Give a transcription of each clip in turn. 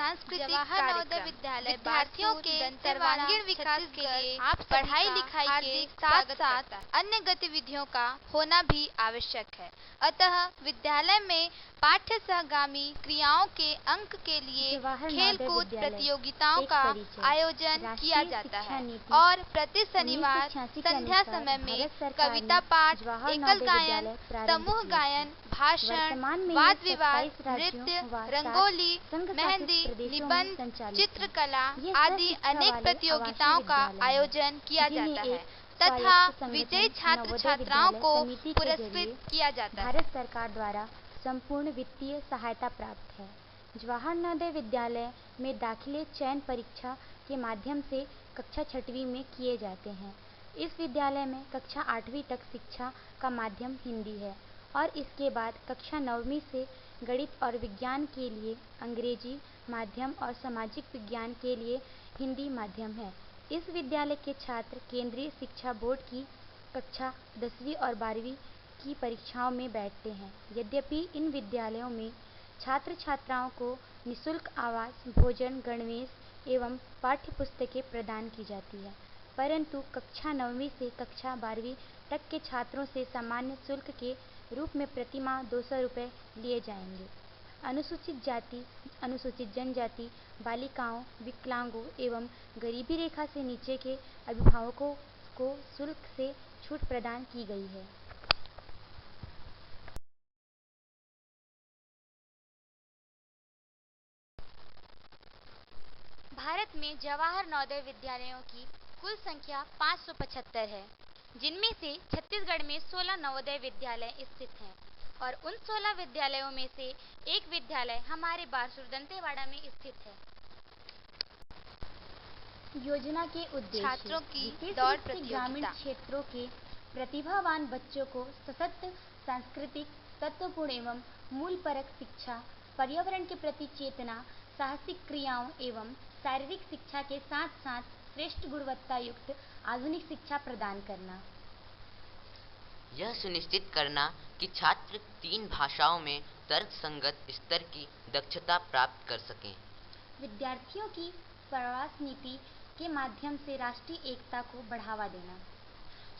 सांस्कृतिक जवाहर नवोदय कार्यक्रम विद्यालय विद्यार्थियों के सर्वांगीण विकास के लिए पढ़ाई लिखाई के साथ साथ अन्य गतिविधियों का होना भी आवश्यक है। अतः विद्यालय में पाठ्य सहगामी क्रियाओं के अंक के लिए खेलकूद प्रतियोगिताओं का आयोजन किया जाता है और प्रति शनिवार संध्या समय में कविता पाठ, एकल गायन, समूह गायन, भाषण, वाद विवाद, नृत्य, रंगोली, मेहंदी, निबंध, चित्रकला आदि अनेक प्रतियोगिताओं का आयोजन किया जाता है तथा विजयी छात्र छात्राओं को पुरस्कृत किया जाता है। भारत सरकार द्वारा संपूर्ण वित्तीय सहायता प्राप्त है। जवाहर नवोदय विद्यालय में दाखिले चयन परीक्षा के माध्यम से कक्षा 6वीं में किए जाते हैं। इस विद्यालय में कक्षा 8वीं तक शिक्षा का माध्यम हिंदी है और इसके बाद कक्षा 9वीं से गणित और विज्ञान के लिए अंग्रेजी माध्यम और सामाजिक विज्ञान के लिए हिंदी माध्यम है। इस विद्यालय के छात्र केंद्रीय शिक्षा बोर्ड की कक्षा 10वीं और 12वीं की परीक्षाओं में बैठते हैं। यद्यपि इन विद्यालयों में छात्र छात्राओं को निःशुल्क आवास, भोजन, गणवेश एवं पाठ्य पुस्तकें प्रदान की जाती है, परंतु कक्षा 9वीं से कक्षा 12वीं तक के छात्रों से सामान्य शुल्क के रूप में प्रति माह 200 रुपये लिए जाएंगे। अनुसूचित जाति, अनुसूचित जनजाति, बालिकाओं, विकलांगों एवं गरीबी रेखा से नीचे के अभिभावकों को शुल्क से छूट प्रदान की गई है। भारत में जवाहर नवोदय विद्यालयों की कुल संख्या 575 है, जिनमें से छत्तीसगढ़ में 16 नवोदय विद्यालय स्थित हैं और उन 16 विद्यालयों में से एक विद्यालय हमारे बारसूर दंतेवाड़ा में स्थित है। योजना के उद्देश्य छात्रों की विशेष दौड़ रूप से प्रतियोगिता। ग्रामीण क्षेत्रों के प्रतिभावान बच्चों को सशक्त, सांस्कृतिक, तत्वपूर्ण एवं मूलपरक शिक्षा, पर्यावरण के प्रति चेतना, साहसिक क्रियाओं एवं शारीरिक शिक्षा के साथ साथ श्रेष्ठ गुणवत्ता युक्त आधुनिक शिक्षा प्रदान करना। यह सुनिश्चित करना कि छात्र 3 भाषाओं में तर्कसंगत स्तर की दक्षता प्राप्त कर सकें। विद्यार्थियों की प्रवास नीति के माध्यम से राष्ट्रीय एकता को बढ़ावा देना।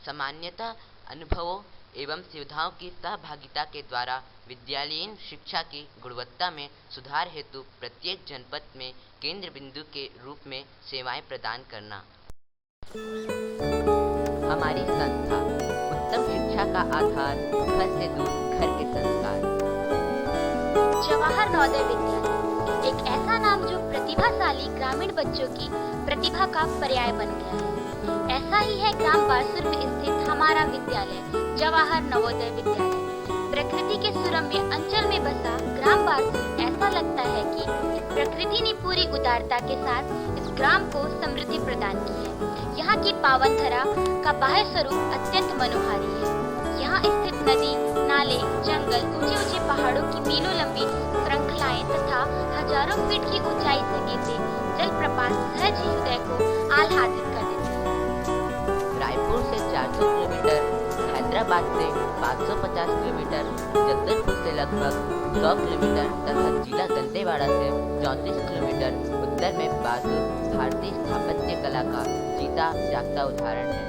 सामान्यतः अनुभवों एवं सुविधाओं की सहभागिता के द्वारा विद्यालयीन शिक्षा की गुणवत्ता में सुधार हेतु प्रत्येक जनपद में केंद्र बिंदु के रूप में सेवाएं प्रदान करना। हमारी संस्था उत्तम शिक्षा का आधार, घर से दूर घर के संस्कार। जवाहर नवोदय विद्यालय एक ऐसा नाम जो प्रतिभाशाली ग्रामीण बच्चों की प्रतिभा का पर्याय बन गया है। ऐसा ही है ग्राम बारसूर में स्थित हमारा विद्यालय जवाहर नवोदय विद्यालय। प्रकृति के सुरम्य अंचल में बसा ग्राम बारसूर ऐसा लगता है कि इस प्रकृति ने पूरी उदारता के साथ इस ग्राम को समृद्धि प्रदान की है। यहाँ की पावन धरा का बाह्य स्वरूप अत्यंत मनोहारी है। यहाँ स्थित नदी, नाले, जंगल, ऊंचे ऊंचे पहाड़ों की मीलों लंबी श्रृंखलाएं तथा हजारों फीट की ऊंचाई से गिरते जलप्रपात सहज ही हृदय को आह्लादित कर देते हैं। रायपुर से 400 किलोमीटर, हैदराबाद से 550 किलोमीटर, जगदलपुर से लगभग 100 किलोमीटर तथा जिला दंतेवाड़ा से 34 किलोमीटर उत्तर में बारसूर भारतीय स्थापत्य कला का जीता जागता उदाहरण है।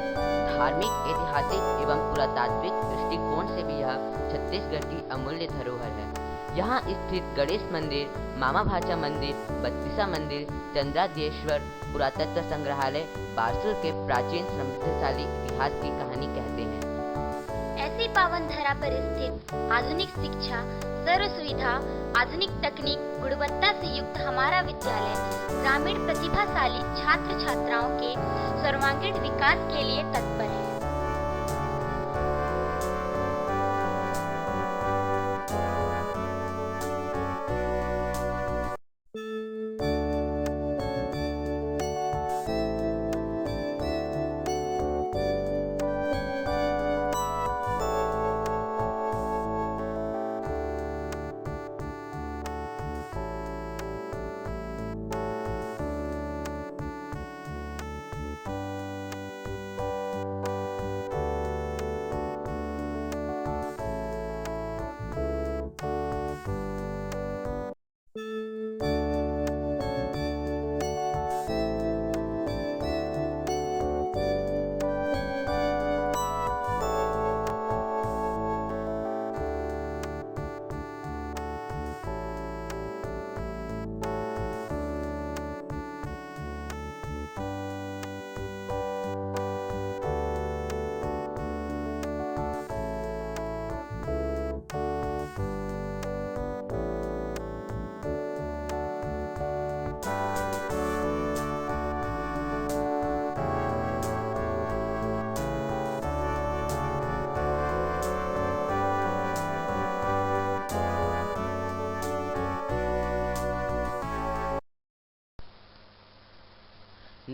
धार्मिक, ऐतिहासिक एवं पुरातात्विक दृष्टिकोण से भी यह छत्तीसगढ़ की अमूल्य धरोहर है। यहाँ स्थित गणेश मंदिर, मामा भाचा मंदिर, बत्तीसा मंदिर, चंद्रादेश्वर पुरातत्व संग्रहालय बारसूर के प्राचीन समृद्धशाली इतिहास की कहानी कहते हैं। ऐसी पावन धरा पर स्थित आधुनिक शिक्षा, सर्व सुविधा, आधुनिक तकनीक, गुणवत्ता से युक्त हमारा विद्यालय ग्रामीण प्रतिभाशाली छात्र छात्राओं के सर्वांगीण विकास के लिए तत्पर है।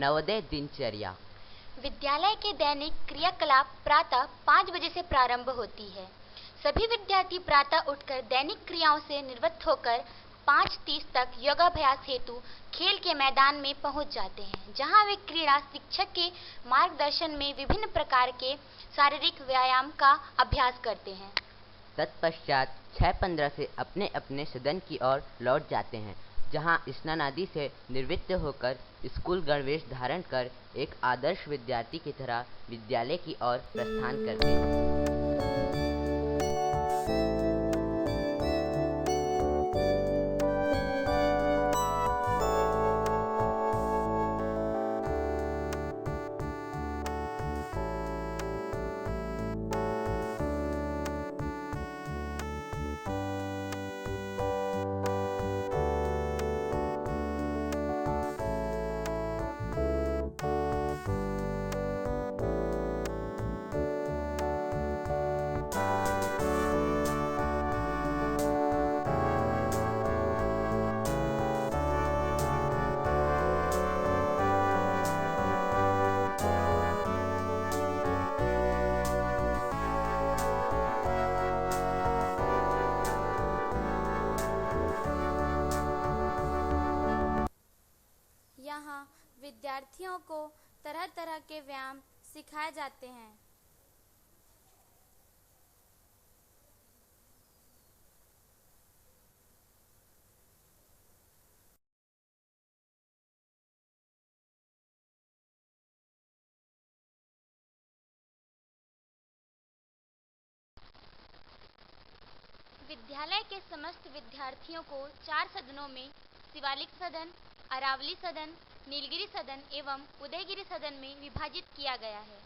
नवोदय दिनचर्या। विद्यालय के दैनिक क्रियाकलाप प्रातः 5 बजे से प्रारंभ होती है। सभी विद्यार्थी प्रातः उठकर दैनिक क्रियाओं से निवृत्त होकर 5:30 तक योगाभ्यास हेतु खेल के मैदान में पहुंच जाते हैं, जहां वे क्रीड़ा शिक्षक के मार्गदर्शन में विभिन्न प्रकार के शारीरिक व्यायाम का अभ्यास करते हैं। तत्पश्चात 6:15 से अपने अपने सदन की ओर लौट जाते हैं, जहां स्नान आदि से निवृत्त होकर स्कूल गणवेश धारण कर एक आदर्श विद्यार्थी की तरह विद्यालय की ओर प्रस्थान करते हैं। यहाँ विद्यार्थियों को तरह तरह के व्यायाम सिखाए जाते हैं। विद्यालय के समस्त विद्यार्थियों को 4 सदनों में शिवालिक सदन, अरावली सदन, नीलगिरी सदन एवं उदयगिरी सदन में विभाजित किया गया है।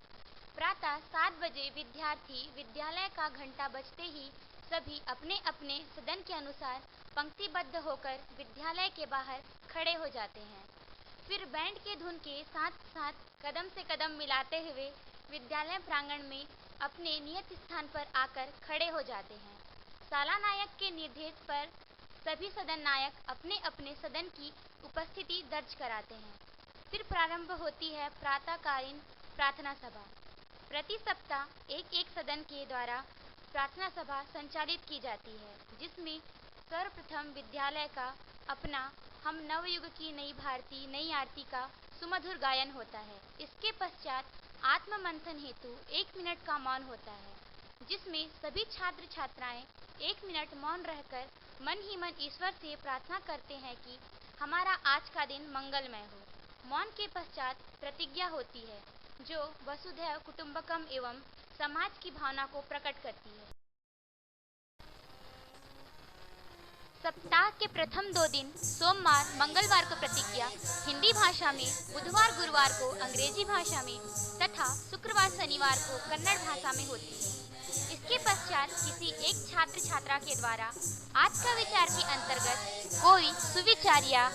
प्रातः 7 बजे विद्यार्थी विद्यालय का घंटा बजते ही सभी अपने अपने सदन के अनुसार पंक्तिबद्ध होकर विद्यालय के बाहर खड़े हो जाते हैं। फिर बैंड के धुन के साथ साथ कदम से कदम मिलाते हुए विद्यालय प्रांगण में अपने नियत स्थान पर आकर खड़े हो जाते हैं। शाला नायक के निर्देश पर सभी सदन नायक अपने अपने सदन की उपस्थिति दर्ज कराते हैं। फिर प्रारंभ होती है प्रातःकालीन प्रार्थना सभा। प्रति सप्ताह एक सदन के द्वारा प्रार्थना सभा संचालित की जाती है, जिसमें सर्वप्रथम विद्यालय का अपना हम नवयुग की नई भारती नई आरती का सुमधुर गायन होता है। इसके पश्चात आत्म मंथन हेतु 1 मिनट का मौन होता है, जिसमें सभी छात्र छात्राएं 1 मिनट मौन रहकर मन ही मन ईश्वर से प्रार्थना करते हैं कि हमारा आज का दिन मंगलमय हो। मौन के पश्चात प्रतिज्ञा होती है, जो वसुधैव कुटुंबकम एवं समाज की भावना को प्रकट करती है। सप्ताह के प्रथम 2 दिन सोमवार मंगलवार को प्रतिज्ञा हिंदी भाषा में, बुधवार गुरुवार को अंग्रेजी भाषा में तथा शुक्रवार शनिवार को कन्नड़ भाषा में होती है। इसके पश्चात किसी एक छात्र छात्रा के द्वारा आज का विचार के अंतर्गत कोई सुविचारिया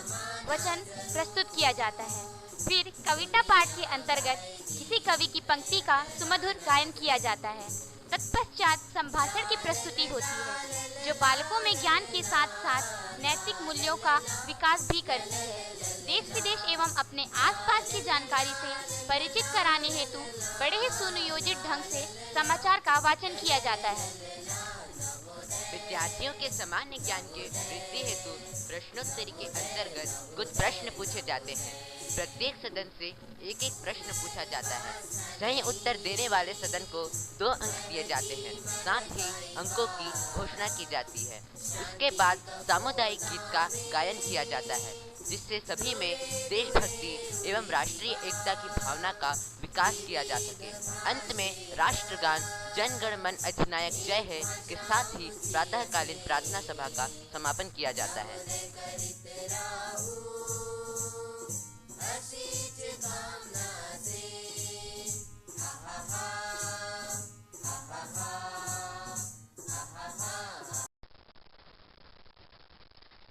वचन प्रस्तुत किया जाता है। फिर कविता पाठ के अंतर्गत किसी कवि की पंक्ति का सुमधुर गायन किया जाता है। तत्पश्चात संभाषण की प्रस्तुति होती है, जो बालकों में ज्ञान के साथ साथ नैतिक मूल्यों का विकास भी करती है। देश विदेश एवं अपने आसपास की जानकारी से परिचित कराने हेतु बड़े ही सुनियोजित ढंग से समाचार का वाचन किया जाता है। विद्यार्थियों के सामान्य ज्ञान के वृद्धि हेतु प्रश्नोत्तरी के अंतर्गत कुछ प्रश्न पूछे जाते हैं। प्रत्येक सदन से एक प्रश्न पूछा जाता है। सही उत्तर देने वाले सदन को 2 अंक दिए जाते हैं। साथ ही अंकों की घोषणा की जाती है। उसके बाद सामुदायिक गीत का गायन किया जाता है, जिससे सभी में देशभक्ति एवं राष्ट्रीय एकता की भावना का विकास किया जा सके। अंत में राष्ट्रगान जन गण मन अधिनायक जय है के साथ ही प्रातःकालीन प्रार्थना सभा का समापन किया जाता है।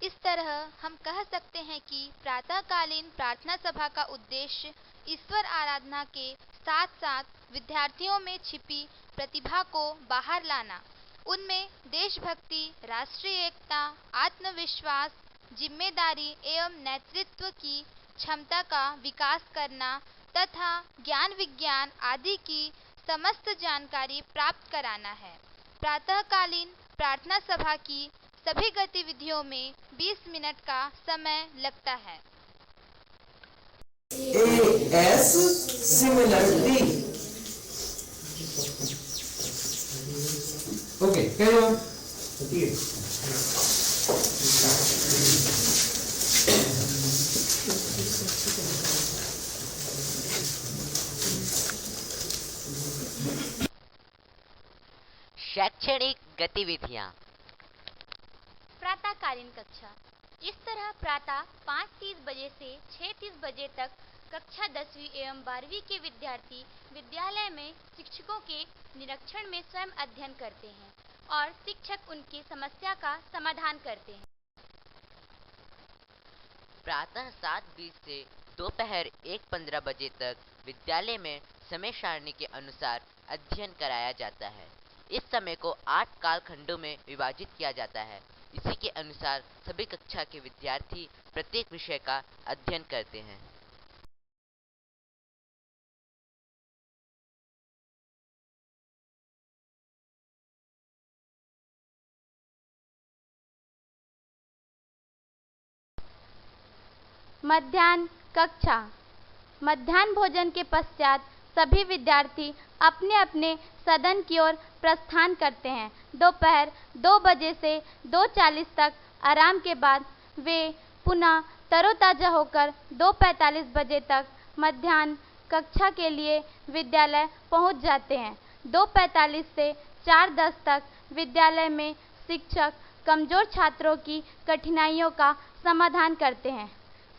इस तरह हम कह सकते हैं कि प्रातःकालीन प्रार्थना सभा का उद्देश्य ईश्वर आराधना के साथ साथ विद्यार्थियों में छिपी प्रतिभा को बाहर लाना, उनमें देशभक्ति, राष्ट्रीय एकता, आत्मविश्वास, जिम्मेदारी एवं नेतृत्व की क्षमता का विकास करना तथा ज्ञान विज्ञान आदि की समस्त जानकारी प्राप्त कराना है। प्रातःकालीन प्रार्थना सभा की सभी गतिविधियों में 20 मिनट का समय लगता है। AS similarly. Okay, carry on. शैक्षणिक गतिविधियाँ। प्रातःकालीन कक्षा। इस तरह प्रातः 5:30 बजे से 6:30 बजे तक कक्षा 10वीं एवं 12वीं के विद्यार्थी विद्यालय में शिक्षकों के निरीक्षण में स्वयं अध्ययन करते हैं और शिक्षक उनकी समस्या का समाधान करते हैं। प्रातः 7:20 से दोपहर 1:15 बजे तक विद्यालय में समय सारणी के अनुसार अध्ययन कराया जाता है। इस समय को 8 कालखंडों में विभाजित किया जाता है। इसी के अनुसार सभी कक्षा के विद्यार्थी प्रत्येक विषय का अध्ययन करते हैं। मध्याह्न कक्षा। मध्याह्न भोजन के पश्चात सभी विद्यार्थी अपने अपने सदन की ओर प्रस्थान करते हैं। दोपहर 2 बजे से 2:40 तक आराम के बाद वे पुनः तरोताजा होकर 2:45 बजे तक मध्याह्न कक्षा के लिए विद्यालय पहुंच जाते हैं। 2:45 से 4:10 तक विद्यालय में शिक्षक कमजोर छात्रों की कठिनाइयों का समाधान करते हैं।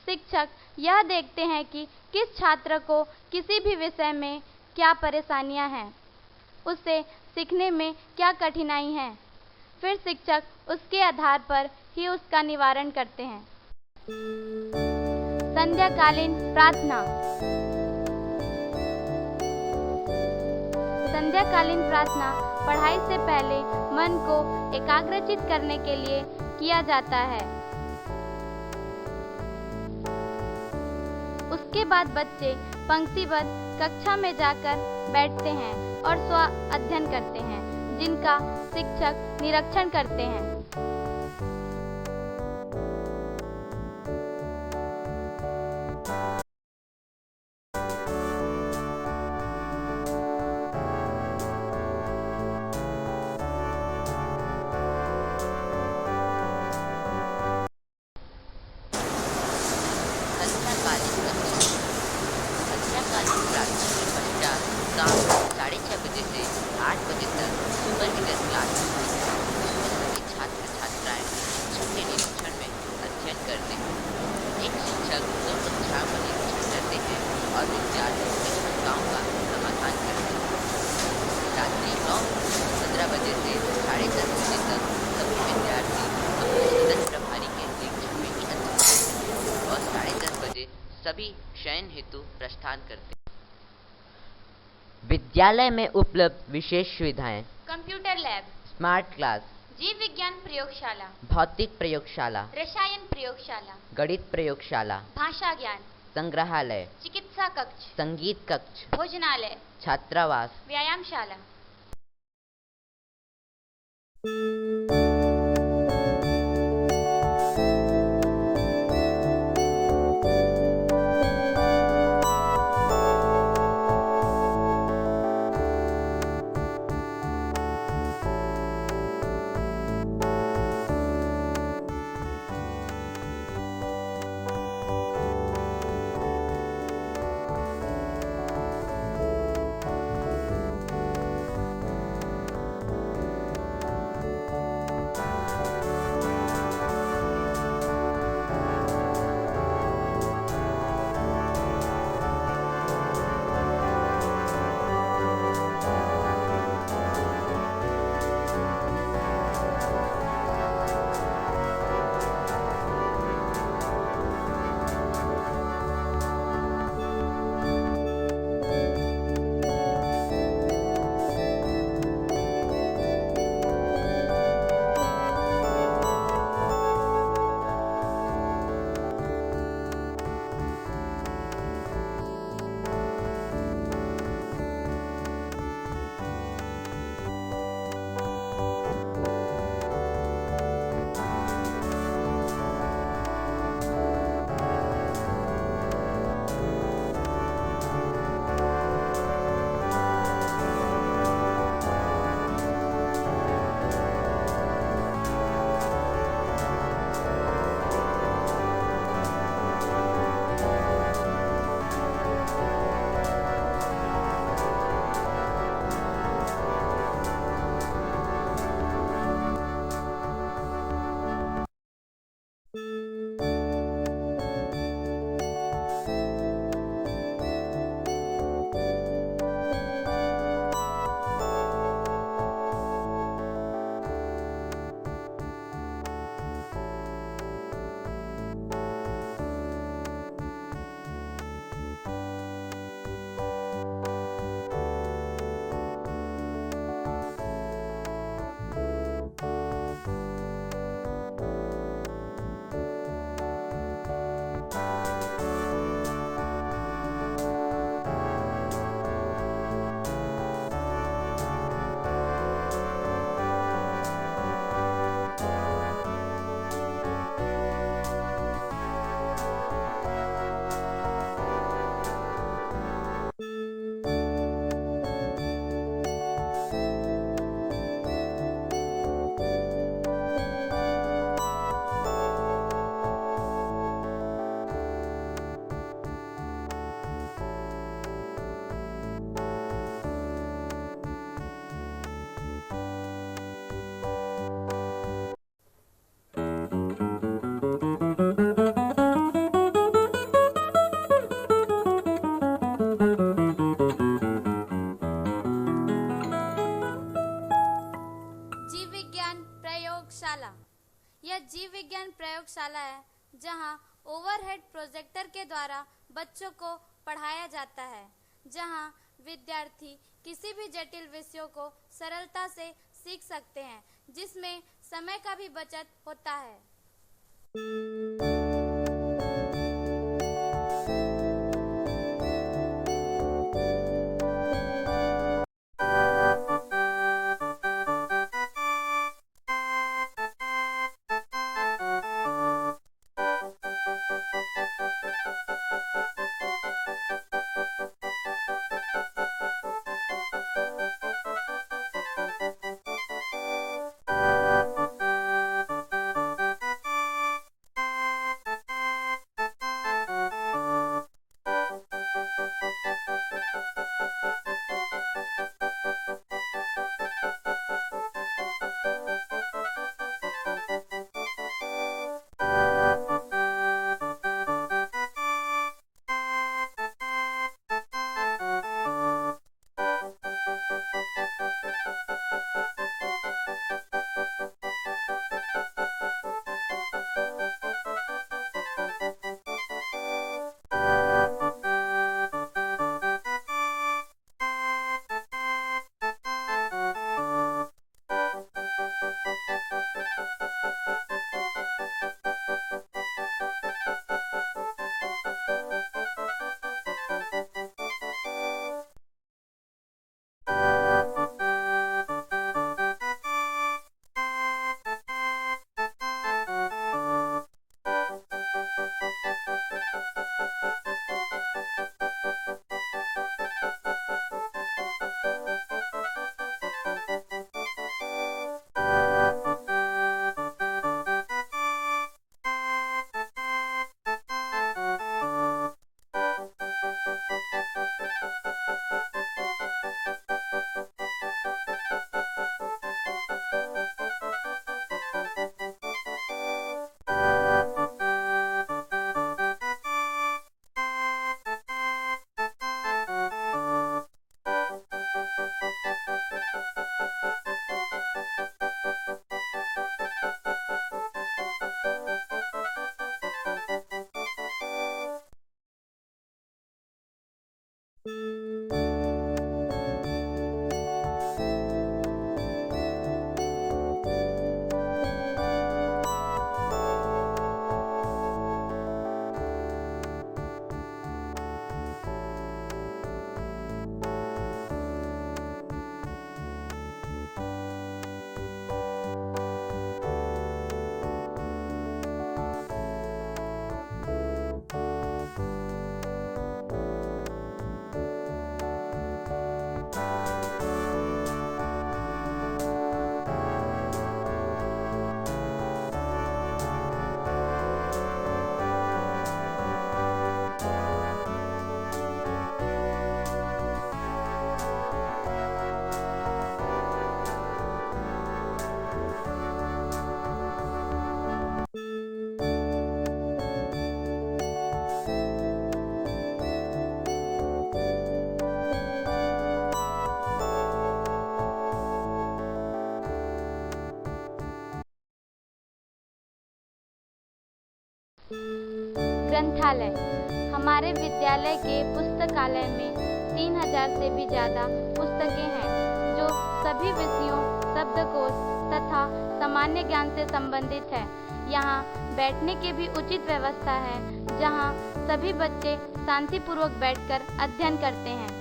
शिक्षक यह देखते हैं कि किस छात्र को किसी भी विषय में क्या परेशानियां हैं, उसे सीखने में क्या कठिनाई है। फिर शिक्षक उसके आधार पर ही उसका निवारण करते हैं। संध्याकालीन प्रार्थना। संध्याकालीन प्रार्थना पढ़ाई से पहले मन को एकाग्रचित करने के लिए किया जाता है। उसके बाद बच्चे पंक्तिबद्ध कक्षा में जाकर बैठते हैं और स्व अध्ययन करते हैं, जिनका शिक्षक निरीक्षण करते हैं। संध्याकालीन प्रार्थना के पश्चात शाम 6:30 बजे से 8 बजे तक सुपरविजन क्लास होती है। इसमें सभी छात्र छात्राएं शिक्षक के निरीक्षण में अध्ययन करते हैं। एक शिक्षक 2 कक्षाओं का निरीक्षण करते हैं और विद्यार्थियों की शंकाओं का समाधान करते हैं। रात्रि 9:15 बजे से 10:30 बजे तक सभी विद्यार्थी अपने सदन प्रभारी के निरीक्षण में ही अध्ययन करते हैं और 10:30 बजे सभी शयन हेतु प्रस्थान करते हैं। विद्यालय में उपलब्ध विशेष सुविधाएं: कंप्यूटर लैब, स्मार्ट क्लास, जीव विज्ञान प्रयोगशाला, भौतिक प्रयोगशाला, रसायन प्रयोगशाला, गणित प्रयोगशाला, भाषा ज्ञान, संग्रहालय, चिकित्सा कक्ष, संगीत कक्ष, भोजनालय, छात्रावास, व्यायामशाला। प्रयोगशाला। यह जीव विज्ञान प्रयोगशाला है जहां ओवरहेड प्रोजेक्टर के द्वारा बच्चों को पढ़ाया जाता है, जहां विद्यार्थी किसी भी जटिल विषयों को सरलता से सीख सकते हैं, जिसमें समय का भी बचत होता है। ग्रंथालय। हमारे विद्यालय के पुस्तकालय में 3000 से भी ज़्यादा पुस्तकें हैं जो सभी विषयों, शब्दकोश तथा सामान्य ज्ञान से संबंधित है। यहाँ बैठने की भी उचित व्यवस्था है जहाँ सभी बच्चे शांतिपूर्वक बैठकर अध्ययन करते हैं।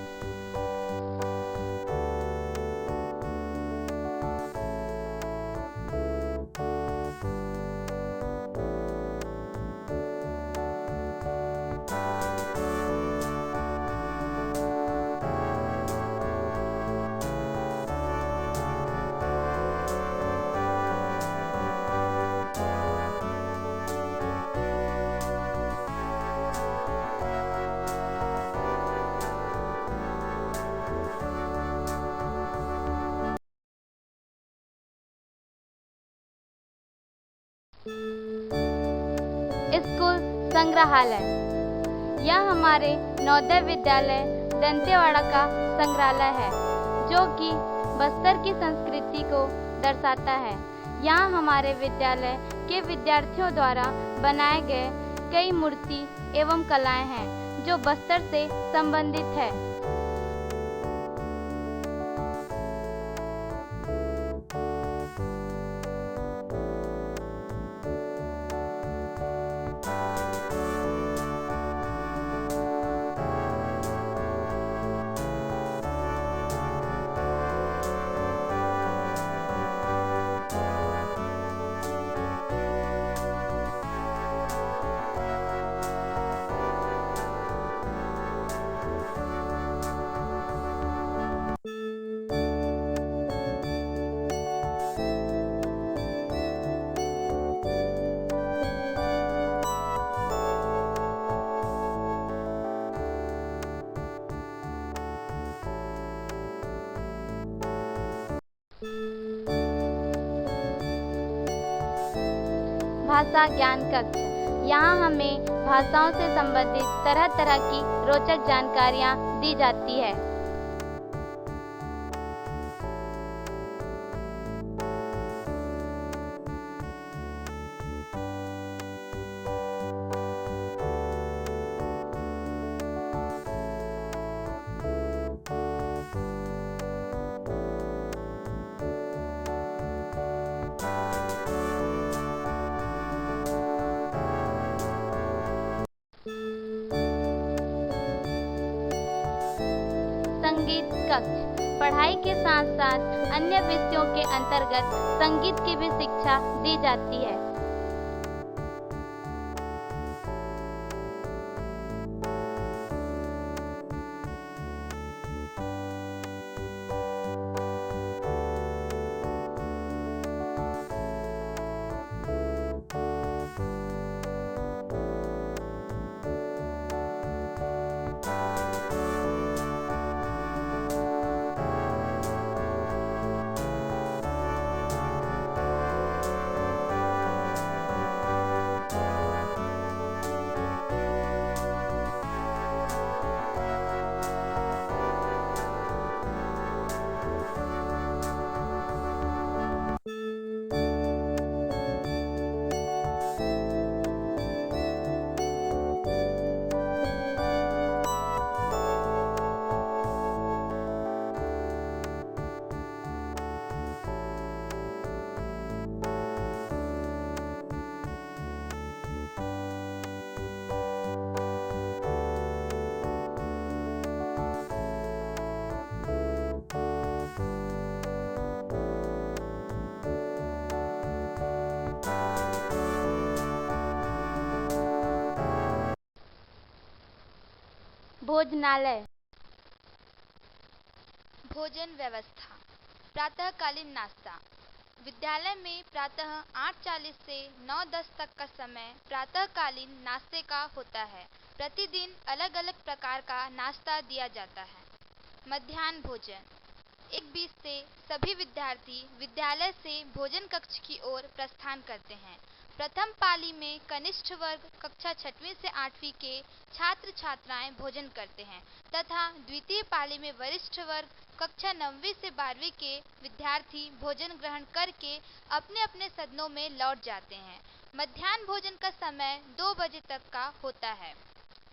स्कूल संग्रहालय। यह हमारे नवोदय विद्यालय दंतेवाड़ा का संग्रहालय है जो कि बस्तर की संस्कृति को दर्शाता है। यहाँ हमारे विद्यालय के विद्यार्थियों द्वारा बनाए गए कई मूर्ति एवं कलाएं हैं जो बस्तर से संबंधित है। भाषा ज्ञान कक्ष। यहाँ हमें भाषाओं से संबंधित तरह तरह की रोचक जानकारियाँ दी जाती है। संगीत कक्ष। पढ़ाई के साथ साथ अन्य विषयों के अंतर्गत संगीत की भी शिक्षा दी जाती है। भोजनालय। भोजन व्यवस्था। प्रातःकालीन नाश्ता। विद्यालय में प्रातः 8:40 से 9:10 तक का समय प्रातःकालीन नाश्ते का होता है। प्रतिदिन अलग अलग प्रकार का नाश्ता दिया जाता है। मध्याह्न भोजन। 1:20 से सभी विद्यार्थी विद्यालय से भोजन कक्ष की ओर प्रस्थान करते हैं। प्रथम पाली में कनिष्ठ वर्ग कक्षा 6वीं से 8वीं के छात्र छात्राएं भोजन करते हैं तथा द्वितीय पाली में वरिष्ठ वर्ग कक्षा 9वीं से 12वीं के विद्यार्थी भोजन ग्रहण करके अपने अपने सदनों में लौट जाते हैं। मध्याह्न भोजन का समय 2 बजे तक का होता है।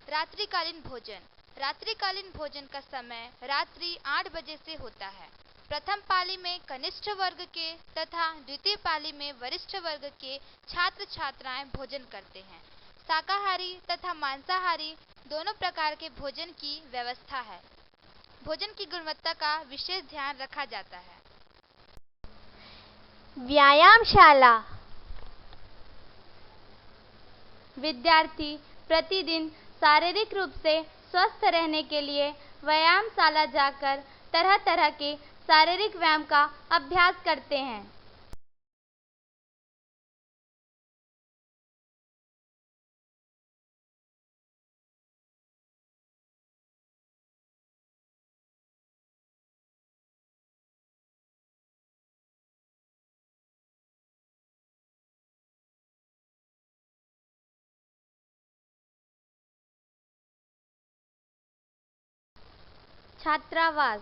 रात्रिकालीन भोजन। रात्रिकालीन भोजन का समय रात्रि 8 बजे से होता है। प्रथम पाली में कनिष्ठ वर्ग के तथा द्वितीय पाली में वरिष्ठ वर्ग के छात्र छात्राएं भोजन करते हैं। शाकाहारी तथा मांसाहारी दोनों प्रकार के भोजन की व्यवस्था है। भोजन की गुणवत्ता का विशेष ध्यान रखा जाता है। व्यायामशाला। विद्यार्थी प्रतिदिन शारीरिक रूप से स्वस्थ रहने के लिए व्यायामशाला जाकर तरह तरह के शारीरिक व्यायाम का अभ्यास करते हैं। छात्रावास।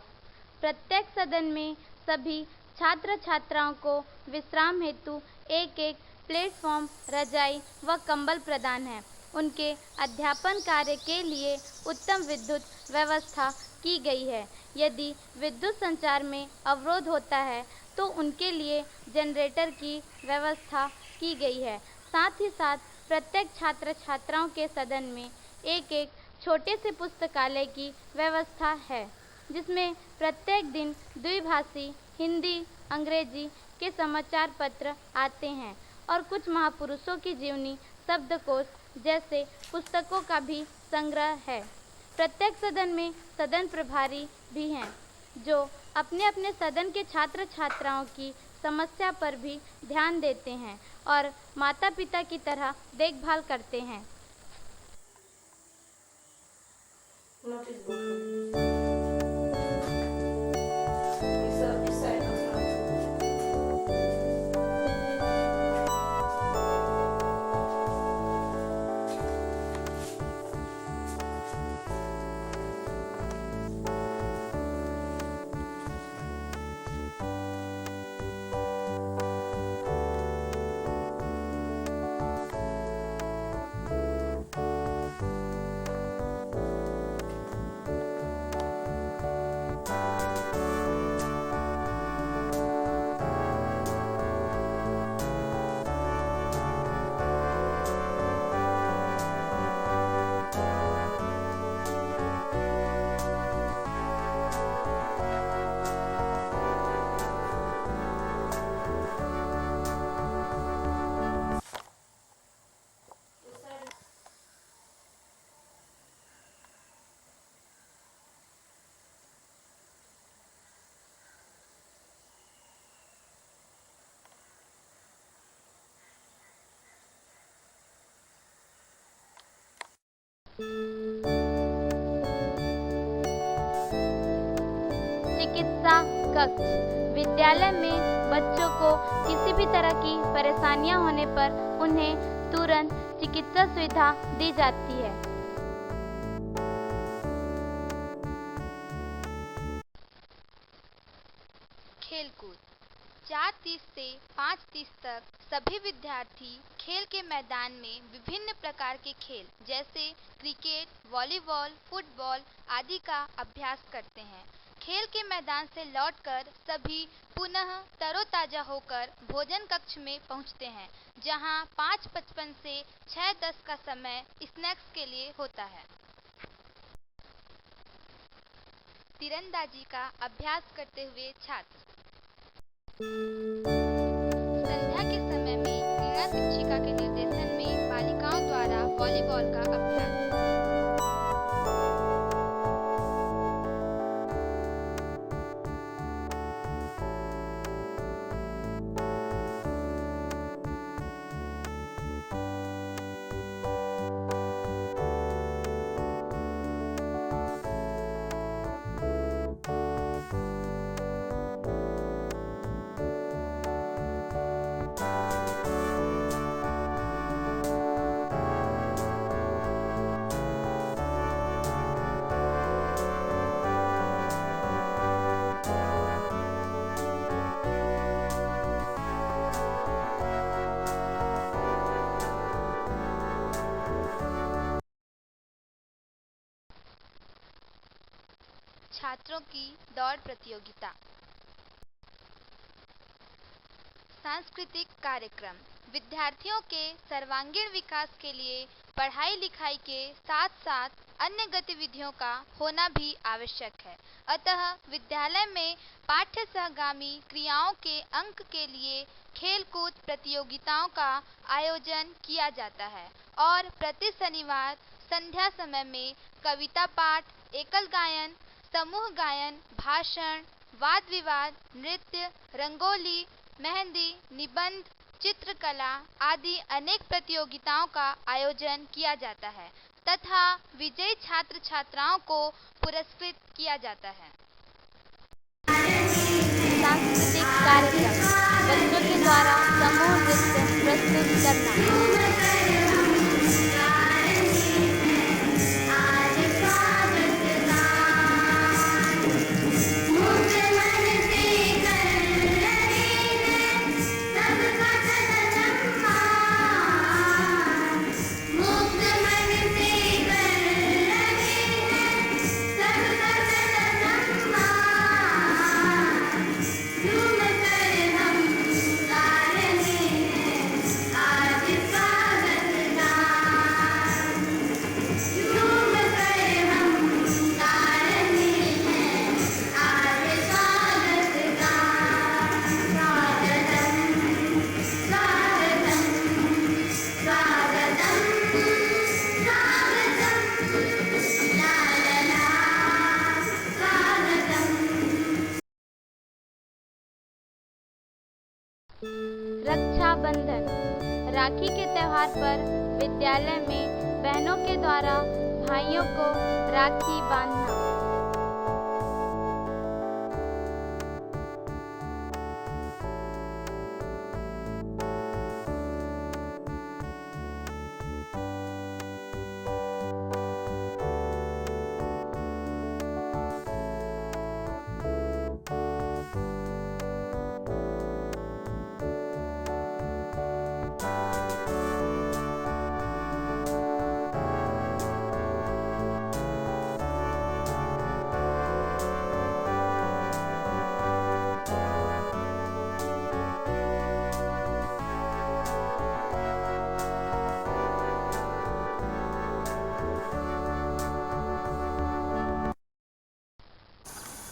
प्रत्येक सदन में सभी छात्र छात्राओं को विश्राम हेतु एक एक प्लेटफॉर्म, रजाई व कंबल प्रदान है। उनके अध्यापन कार्य के लिए उत्तम विद्युत व्यवस्था की गई है। यदि विद्युत संचार में अवरोध होता है तो उनके लिए जनरेटर की व्यवस्था की गई है। साथ ही साथ प्रत्येक छात्र छात्राओं के सदन में एक एक छोटे से पुस्तकालय की व्यवस्था है, जिसमें प्रत्येक दिन द्विभाषी हिंदी अंग्रेजी के समाचार पत्र आते हैं और कुछ महापुरुषों की जीवनी, शब्दकोश जैसे पुस्तकों का भी संग्रह है। प्रत्येक सदन में सदन प्रभारी भी हैं, जो अपने अपने सदन के छात्र छात्राओं की समस्या पर भी ध्यान देते हैं और माता पिता की तरह देखभाल करते हैं। चिकित्सा कक्ष। विद्यालय में बच्चों को किसी भी तरह की परेशानियां होने पर उन्हें तुरंत चिकित्सा सुविधा दी जाती है। खेलकूद 4:30 से 5:30 तक सभी विद्यार्थी खेल के मैदान में विभिन्न प्रकार के खेल जैसे क्रिकेट, वॉलीबॉल, फुटबॉल आदि का अभ्यास करते हैं। खेल के मैदान से लौटकर सभी पुनः तरोताजा होकर भोजन कक्ष में पहुंचते हैं, जहां 5:55 से 6:10 का समय स्नैक्स के लिए होता है। तीरंदाजी का अभ्यास करते हुए छात्र। संध्या के समय में क्रीड़ा शिक्षिका के निर्देशन में बालिकाओं द्वारा वॉलीबॉल का अभ्यास। छात्रों की दौड़ प्रतियोगिता। सांस्कृतिक कार्यक्रम विद्यार्थियों के सर्वांगीण विकास के लिए पढ़ाई लिखाई के साथ साथ अन्य गतिविधियों का होना भी आवश्यक है। अतः विद्यालय में पाठ्य सहगामी क्रियाओं के अंक के लिए खेलकूद प्रतियोगिताओं का आयोजन किया जाता है और प्रति शनिवार संध्या समय में कविता पाठ, एकल गायन, समूह गायन, भाषण, वाद विवाद, नृत्य, रंगोली, मेहंदी, निबंध, चित्रकला आदि अनेक प्रतियोगिताओं का आयोजन किया जाता है तथा विजयी छात्र छात्राओं को पुरस्कृत किया जाता है। सांस्कृतिक कार्यक्रम बच्चों के द्वारा समूह नृत्य प्रस्तुत करना। रक्षाबंधन, राखी के त्योहार पर विद्यालय में बहनों के द्वारा भाइयों को राखी बांधना।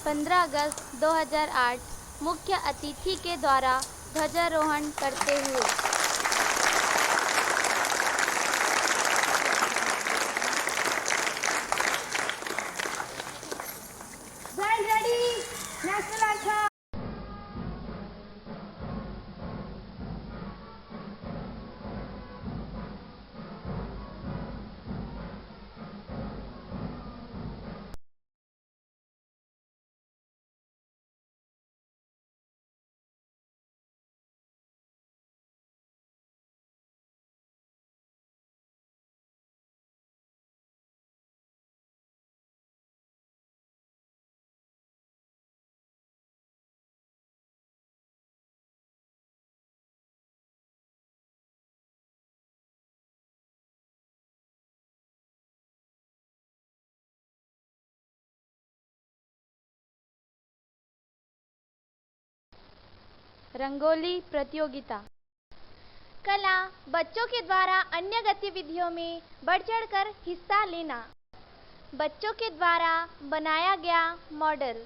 15 अगस्त 2008 मुख्य अतिथि के द्वारा ध्वजारोहण करते हुए। रंगोली प्रतियोगिता। कला बच्चों के द्वारा अन्य गतिविधियों में बढ़ चढ़कर हिस्सा लेना। बच्चों के द्वारा बनाया गया मॉडल।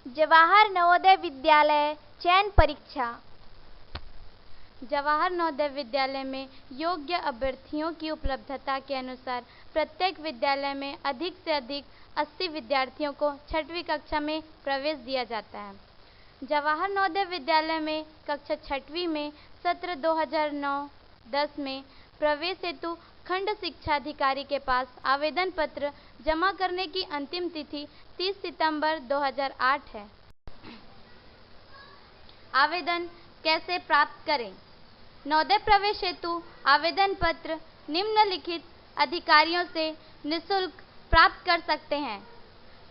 जवाहर नवोदय विद्यालय चयन परीक्षा। जवाहर नवोदय विद्यालय में योग्य अभ्यर्थियों की उपलब्धता के अनुसार प्रत्येक विद्यालय में अधिक से अधिक 80 विद्यार्थियों को 6वीं कक्षा में प्रवेश दिया जाता है। जवाहर नवोदय विद्यालय में कक्षा 6वीं में सत्र 2009-10 में प्रवेश हेतु खंड शिक्षा अधिकारी के पास आवेदन पत्र जमा करने की अंतिम तिथि 30 सितंबर 2008 है। आवेदन कैसे प्राप्त करें? नवोदय प्रवेश हेतु आवेदन पत्र निम्नलिखित अधिकारियों से निःशुल्क प्राप्त कर सकते हैं।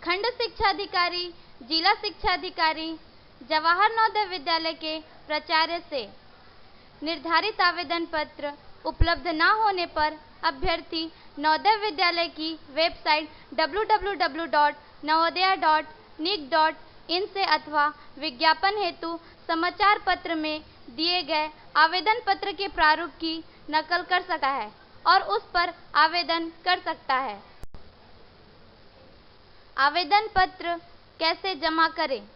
खंड शिक्षा अधिकारी, जिला शिक्षा अधिकारी, जवाहर नवोदय विद्यालय के प्राचार्य से। निर्धारित आवेदन पत्र उपलब्ध न होने पर अभ्यर्थी नवोदय विद्यालय की वेबसाइट www.navodaya.nic.in से अथवा विज्ञापन हेतु समाचार पत्र में दिए गए आवेदन पत्र के प्रारूप की नकल कर सकता है और उस पर आवेदन कर सकता है। आवेदन पत्र कैसे जमा करें?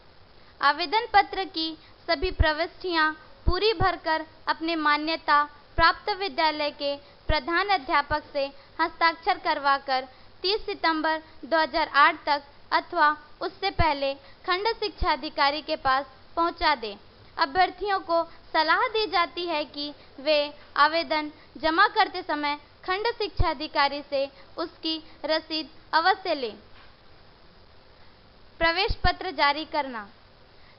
आवेदन पत्र की सभी प्रविष्टियां पूरी भरकर अपने मान्यता प्राप्त विद्यालय के प्रधान अध्यापक से हस्ताक्षर करवाकर 30 सितंबर 2008 तक अथवा उससे पहले खंड शिक्षा अधिकारी के पास पहुंचा दें। अभ्यर्थियों को सलाह दी जाती है कि वे आवेदन जमा करते समय खंड शिक्षा अधिकारी से उसकी रसीद अवश्य लें। प्रवेश पत्र जारी करना।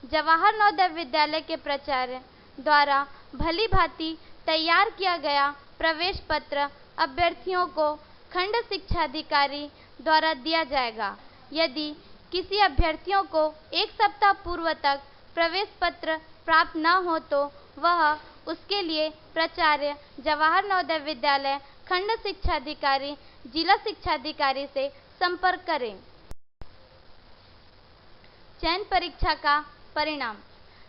जवाहर नवोदय विद्यालय के प्राचार्य द्वारा भली भांति तैयार किया गया प्रवेश पत्र अभ्यर्थियों को खंड शिक्षा अधिकारी द्वारा दिया जाएगा। यदि किसी अभ्यर्थियों को 1 सप्ताह पूर्व तक प्रवेश पत्र प्राप्त न हो तो वह उसके लिए प्राचार्य जवाहर नवोदय विद्यालय खंड शिक्षा अधिकारी, जिला शिक्षा अधिकारी से संपर्क करें। चयन परीक्षा का परिणाम।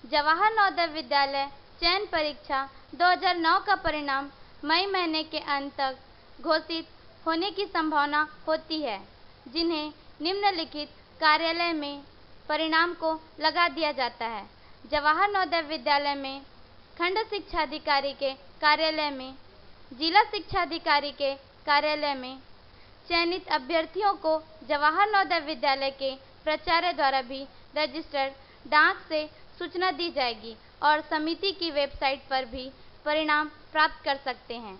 जवाहर नवोदय विद्यालय चयन परीक्षा 2009 का परिणाम मई महीने के अंत तक घोषित होने की संभावना होती है, जिन्हें निम्नलिखित कार्यालय में परिणाम को लगा दिया जाता है। जवाहर नवोदय विद्यालय में खंड शिक्षा अधिकारी के कार्यालय में, जिला शिक्षा अधिकारी के कार्यालय में। चयनित अभ्यर्थियों को जवाहर नवोदय विद्यालय के प्राचार्य द्वारा भी रजिस्टर्ड डाक से सूचना दी जाएगी और समिति की वेबसाइट पर भी परिणाम प्राप्त कर सकते हैं।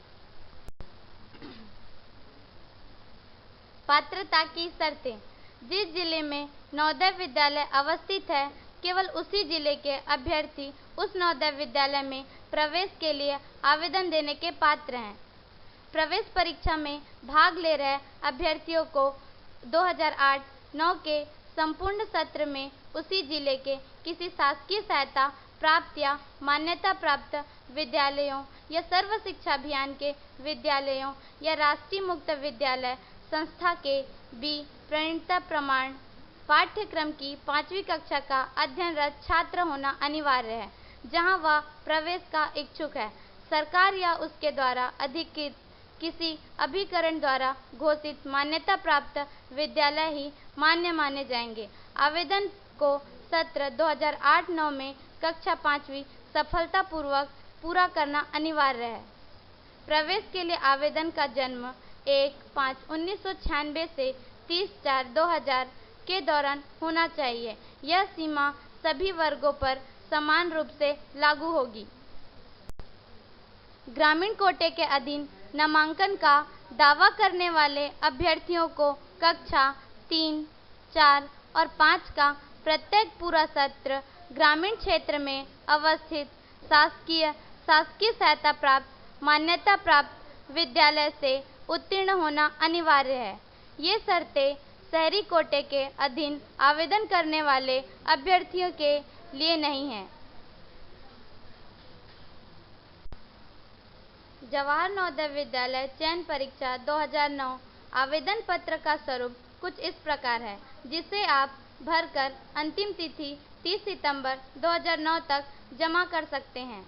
पात्रता की शर्तें। जिस जिले में नवोदय विद्यालय अवस्थित है, केवल उसी जिले के अभ्यर्थी उस नवोदय विद्यालय में प्रवेश के लिए आवेदन देने के पात्र हैं। प्रवेश परीक्षा में भाग ले रहे अभ्यर्थियों को 2008-9 के संपूर्ण सत्र में उसी जिले के किसी शासकीय सहायता प्राप्त या मान्यता प्राप्त विद्यालयों या सर्व शिक्षा अभियान के विद्यालयों या राष्ट्रीय मुक्त विद्यालय संस्था के बी प्रवीणता प्रमाण पाठ्यक्रम की 5वीं कक्षा का अध्ययनरत छात्र होना अनिवार्य है, जहां वह प्रवेश का इच्छुक है। सरकार या उसके द्वारा अधिकृत किसी अभिकरण द्वारा घोषित मान्यता प्राप्त विद्यालय ही मान्य माने जाएंगे। आवेदन को सत्र 2008-9 में कक्षा 5वीं सफलतापूर्वक पूरा करना अनिवार्य है। प्रवेश के लिए आवेदन का जन्म 1/5/1996 से 30/4/2000 के दौरान होना चाहिए। यह सीमा सभी वर्गों पर समान रूप से लागू होगी। ग्रामीण कोटे के अधीन नामांकन का दावा करने वाले अभ्यर्थियों को कक्षा 3, 4 और 5 का प्रत्येक पूरा सत्र ग्रामीण क्षेत्र में अवस्थित शासकीय सहायता प्राप्त मान्यता प्राप्त विद्यालय से उत्तीर्ण होना अनिवार्य है। ये शर्तें शहरी कोटे के अधीन आवेदन करने वाले अभ्यर्थियों के लिए नहीं है। जवाहर नवोदय विद्यालय चयन परीक्षा 2009 आवेदन पत्र का स्वरूप कुछ इस प्रकार है, जिसे आप भरकर अंतिम तिथि 30 सितंबर 2009 तक जमा कर सकते हैं।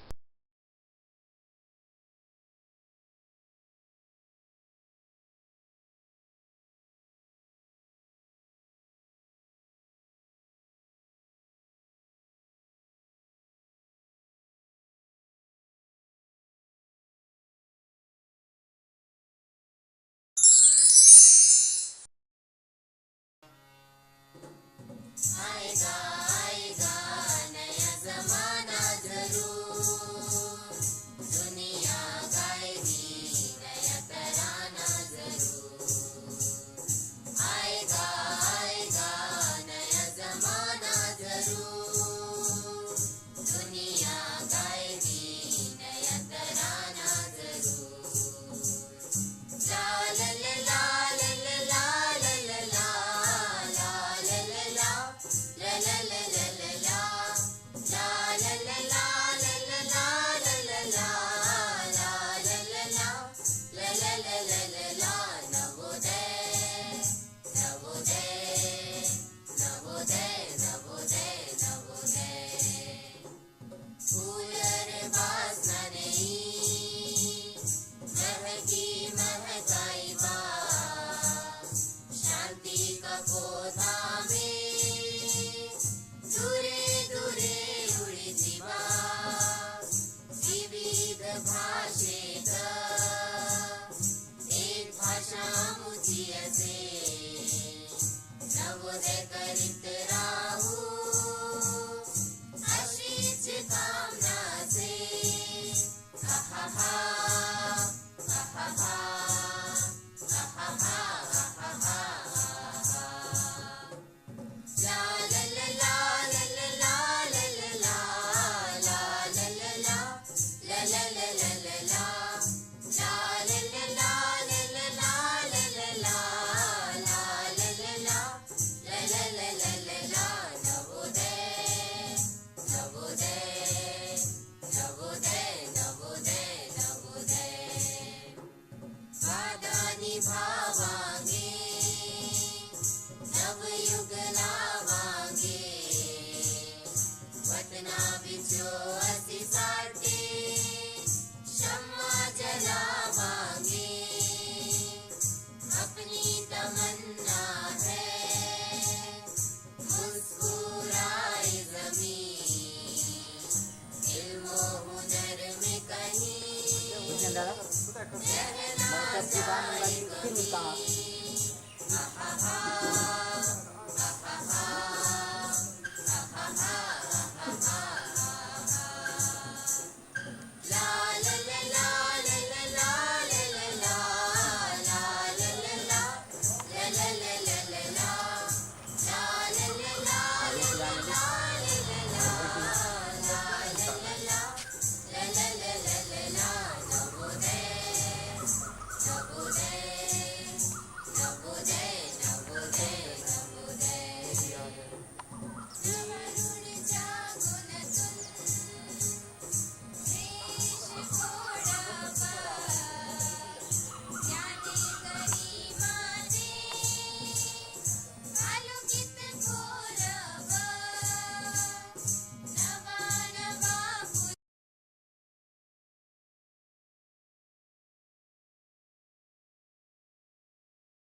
दादा मैं मिलता हूँ।